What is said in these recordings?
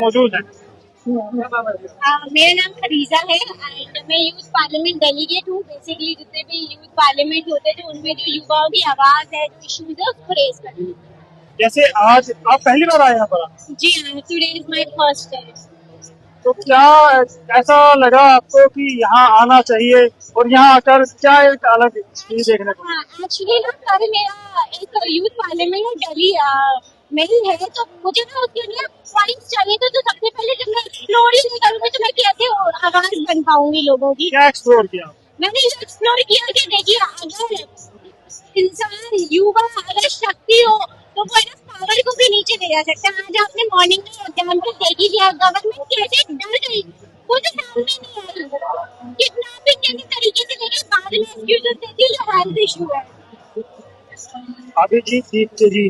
मौजूद है। मेरा नाम खदीजा है एंड मैं यूथ पार्लियामेंट डेलीगेट हूँ। बेसिकली जितने भी यूथ पार्लियामेंट होते थे उनमें जो युवाओं की आवाज है, जो इश्यूज है उसको रेज करती हूँ। जैसे आज आप पहली बार आए यहाँ पर, जी हाँ, today is my first day. तो क्या ऐसा लगा आपको कि यहाँ आना चाहिए और यहाँ आकर क्या एक अलग चीज देखने को हाँ, एक्चुअली ना कल मेरा एक यूथ पार्लियामेंट दिल्ली में ही है, तो मुझे ना उसके लिए पॉइंट्स चाहिए थे। तो सबसे पहले जब मैं एक्सप्लोर ही नहीं करूंगी तो मैं कैसे आवाज बन पाऊंगी लोगों की। क्या एक्सप्लोर किया? मैंने ये एक्सप्लोर किया कि देखिए, अगर इंसान युवा अगर शक्ति हो तो वो इस पावर को भी नीचे ले जा सकता है। आज आपने मॉर्निंग में एग्जाम्पल देखी कि गवर्नमेंट कैसे डर गई, वो जो सामने नहीं आई, किडनैपिंग के तरीके से लेके बाद में एक्सक्यूजेस देती है जो हेल्थ इशू है। अभिजीत दीप्ति जी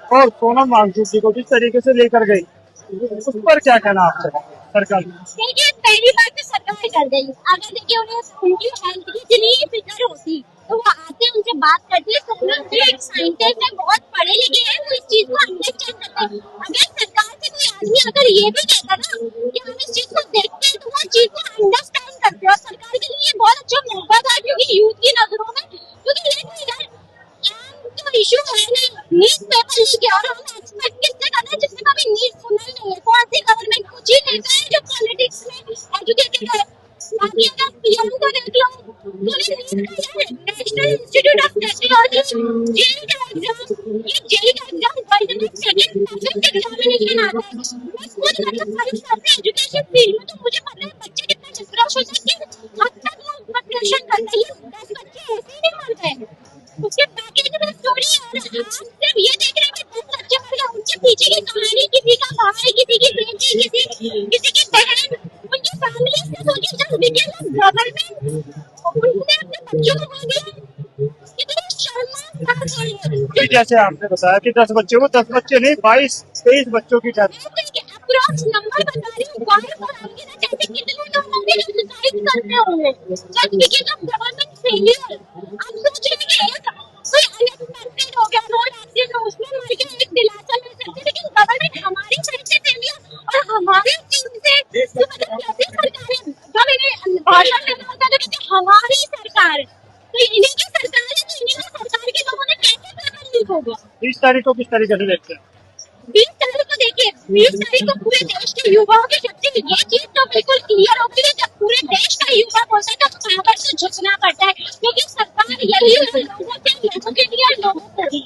और सोनम वांगचुक जी को जिस तरीके से लेकर गई, उस पर क्या कहना आपसे सरकार? देखिए, पहली बात तो सरकार कर गई। अगर देखिए उन्हें उनकी हेल्थ की इतनी फिक्र होती तो वो आते उनसे बात करते। सोनम जी एक साइंटिस्ट है, बहुत पढ़े लिखे हैं, वो इस चीज को अंडरस्टैंड करते हैं। अगर सरकार से कोई आदमी अगर ये भी कहता ना कि हम इस चीज को देखते हैं तो वो चीज को अंडरस्टैंड करते हैं। और सरकार के लिए ये बहुत अच्छा मौका था, क्योंकि यूथ की नजरों में, क्योंकि यार तो इशू है नहीं, न्यूज पेपर लीक है और हम एक्सपेक्ट किससे करना है जिसने कभी न्यूज सुना ही नहीं है। कौन सी गवर्नमेंट कुछ ही लेता है जो पॉलिटिक्स में एजुकेटेड है। बाकी अगर पीएम को देख लो तो national institute of technology JEE का एग्जाम, ये जेई का एग्जाम वर्ल्ड में सेकंड परफेक्ट एग्जामिनेशन आता है। मैं खुद मतलब 5 साल से एजुकेशन फील्ड में, तो मुझे पता है बच्चे कितना डिस्ट्रैक्ट हो जाते हैं। हद तक लोग प्रिपरेशन करते हैं, 10 बच्चे ऐसे ही नहीं मरते हैं। उसके पैकेज में स्टोरी है और आप सिर्फ ये देख रहे हैं कि 10 बच्चे मर गए, उनके पीछे की कहानी, किसी का भाई, किसी की बेटी, किसी की बहन, उनकी फैमिली से सोचिए। जब बिकेम गवर्नमेंट उनने अपने बच्चों को मार दिया, कितनी शर्मनाक बात है कि ये। जैसे आपने बताया कि 10 बच्चे, वो 10 बच्चे नहीं, 22-23 बच्चों की डेथ। अप्रॉक्स नंबर बता रही हूँ, बार बार आपके ना जैसे कितने लोग होंगे जो सुसाइड करते होंगे just because of government failure. आप सोच रहे हैं कि कोई अनएक्सपेक्टेड हो गया, रोड एक्सीडेंट हो, उसमें मर गया, एक दिलासा मिल सकता है, लेकिन गवर्नमेंट हमारी साइड से फेलियर और हमारे टीम से तो मतलब कैसे सरकार है जब इन्हें भाषण देना होता है तो कहते हैं हमारी सरकार, तो इन्हीं की सरकार है, तो इन्हीं की सरकार के लोगों ने कैसे पेपर लीक हो गया। 20 तारीख को किस तरीके से देखते हैं? 20 तारीख को देखिए, 20 तारीख को पूरे देश के युवाओं की शक्ति, ये चीज तो बिल्कुल क्लियर होगी कि जब पूरे देश का युवा बोलता है तो पावर से झुकना पड़ता है, क्योंकि सरकार यही है लोगों के लिए लोगों को भी।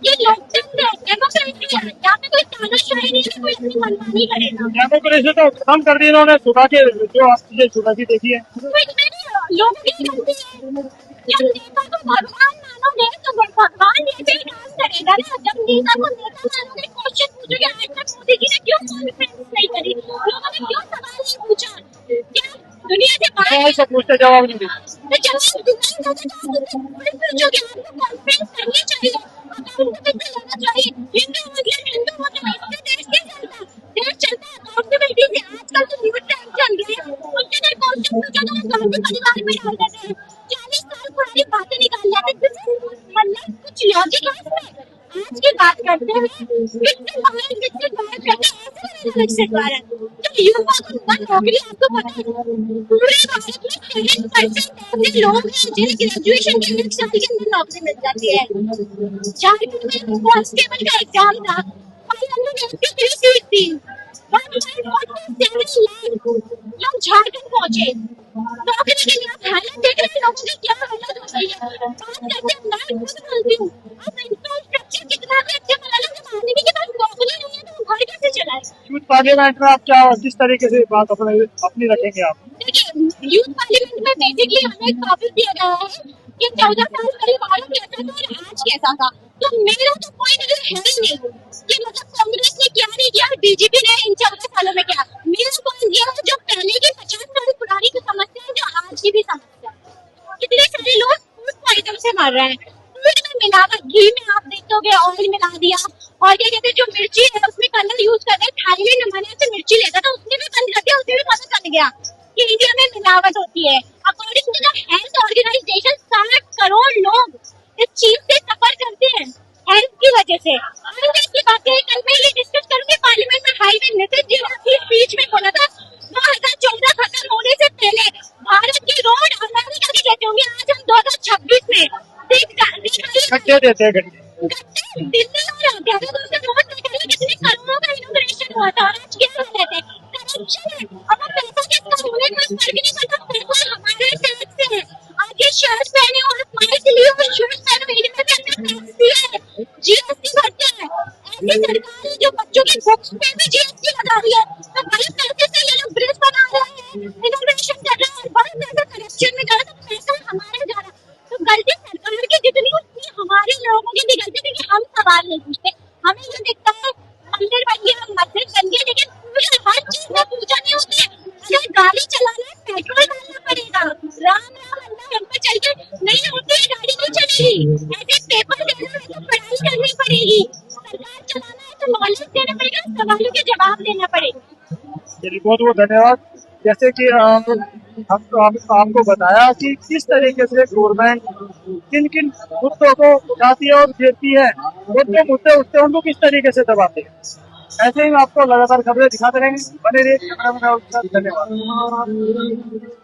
ये लोकतंत्र है, डेमोक्रेसी है, यहाँ पे कोई तानाशाही नहीं है, कोई अपनी मनमानी करेगा। डेमोक्रेसी तो खत्म कर दी इन्होंने, सुबह के जो आप चीजें सुबह की देखी है। तो इसमें भी लोगों की गलती है। जब नेता को भगवान मानोगे तो भगवान जैसे ही काम करेगा ना। जब नेता को नेता मानोगे, क्वेश्चन पूछोगे, आज तक मोदी जी ने क्यों कॉन्फ्रेंस नहीं करी, लोगों ने क्यों सवाल नहीं पूछा, क्या दुनिया से सवाल बाहर से पूछते जवाब नहीं देते। तो जवाब दूंगा तो पूछोगे, आपको कॉन्फ्रेंस करनी चाहिए, अकाउंटेबिलिटी लेना चाहिए। हिंदू मुस्लिम इससे देश नहीं चलता, देश चलता है अकाउंटेबिलिटी से। आजकल तो न्यूज टाइम चल गए हैं, उनके लिए क्वेश्चन पूछो तो वो गांधी परिवार में डाल देते हैं, 40 साल पुरानी बातें निकाल लेते हैं। मतलब कुछ लॉजिक है इसमें। आज की बात करते हैं, विकसित भारत कहते हैं, ऐसे नहीं विकसित भारत। तो युवा को ना नौकरी, आपको पता है पूरे भारत में 7% ऐसे लोग हैं जिन्हें ग्रेजुएशन के 1 साल के अंदर नौकरी मिल जाती है। झारखंड में कांस्टेबल का एग्जाम था, 583 सीट थी, 1.47 लाख लोग झारखंड पहुंचे नौकरी के लिए। आप हालत देख रहे हैं लोगों की क्या हालत हो गई है। बात करते हैं, मैं खुद बोलती हूँ, अब इंफ्रास्ट्रक्चर कितना भी अच्छे बना लो, जब आदमी के पास नौकरी नहीं है तो वो घर कैसे चलाए। यूथ पार्लियामेंट में आप क्या, किस तरीके से बात अपनी रखेंगे आप? देखिए, यूथ पार्लियामेंट में बेसिकली हमें एक टॉपिक दिया गया है कि 14 साल पहले भारत कैसा था और आज कैसा था। तो मेरा तो कोई नजर है ही नहीं कि मतलब कांग्रेस ने क्या नहीं किया, बीजेपी ने इन 14 सालों में क्या। मेरा पॉइंट ये है जो पहले की 50 साल पुरानी की समस्या है, जो आज की भी समस्या है। कितने सारे लोग फूड पॉइजन से मर रहे हैं, फूड में मिलावट, घी में आप देखोगे ऑयल मिला दिया, और क्या कहते हैं जो मिर्ची है उसमें कलर यूज करते हैं। थाईलैंड जमाने से मिर्ची लेता था, उसने भी बंद कर दिया, उसे भी पता चल गया कि इंडिया में मिलावट होती है। According to the health organisation 60 crore लोग इस चीज से सफर करते हैं। हेल्थ की वजह से। और की बात है, कल मैं ये डिस्कस करूंगी पार्लियामेंट में हाईवे नितिन जी ने अपनी स्पीच में बोला था 2014 खत्म होने से पहले भारत की रोड अमेरिका की जैसे होंगी। आज हम 2026 में गड्ढे देते हैं गड्ढे। दिल्ली और देहरादून से रोड निकले, कितने करोड़ों का इनोग्रेशन हुआ था और आज क्या हालत है। करप्शन है। अब हम पैसा किसका होने कोई फर्क नहीं पड़ता, पैसा हमारे टैक्स से है। आगे शर्ट पहने और माइक लिए और शूज पहने, इनमें भी हमने टैक्स दिया है, जीएसटी भरते हैं। ऐसी सरकार है जो बच्चों की बुक्स पे भी जीएसटी लगा रही है। तो बड़े पैसे से ये लोग ब्रिज बना रहे हैं, इनोग्रेशन कर रहे हैं, बड़े पैसे करप्शन में जा रहा है, तो पैसा हमारे जा रहा है। तो गलती सरकार की जितनी उतनी हमारे लोगों की भी गलती थी कि हम सवाल नहीं पूछते। हमें ये दिखता है मंदिर बन गया, मस्जिद बन गया, लेकिन पूजा हर चीज में पूजा नहीं होती है। अगर गाड़ी चलाना है पेट्रोल डालना पड़ेगा, राम राम अल्लाह हम पे चल के नहीं होती है गाड़ी नहीं चलेगी। ऐसे पेपर देना है तो पढ़ाई करनी पड़ेगी, सरकार चलाना है तो नॉलेज देना पड़ेगा, सवालों के जवाब देना पड़ेगा। चलिए बहुत बहुत धन्यवाद। जैसे कि आपको बताया कि किस तरीके से गवर्नमेंट किन किन मुद्दों को उठाती है और घेरती है, और जो मुद्दे उठते हैं उनको किस तरीके से दबाते हैं। ऐसे ही आपको लगातार खबरें दिखाते रहेंगे। बने रहिए कैमरा मैन और के साथ। धन्यवाद।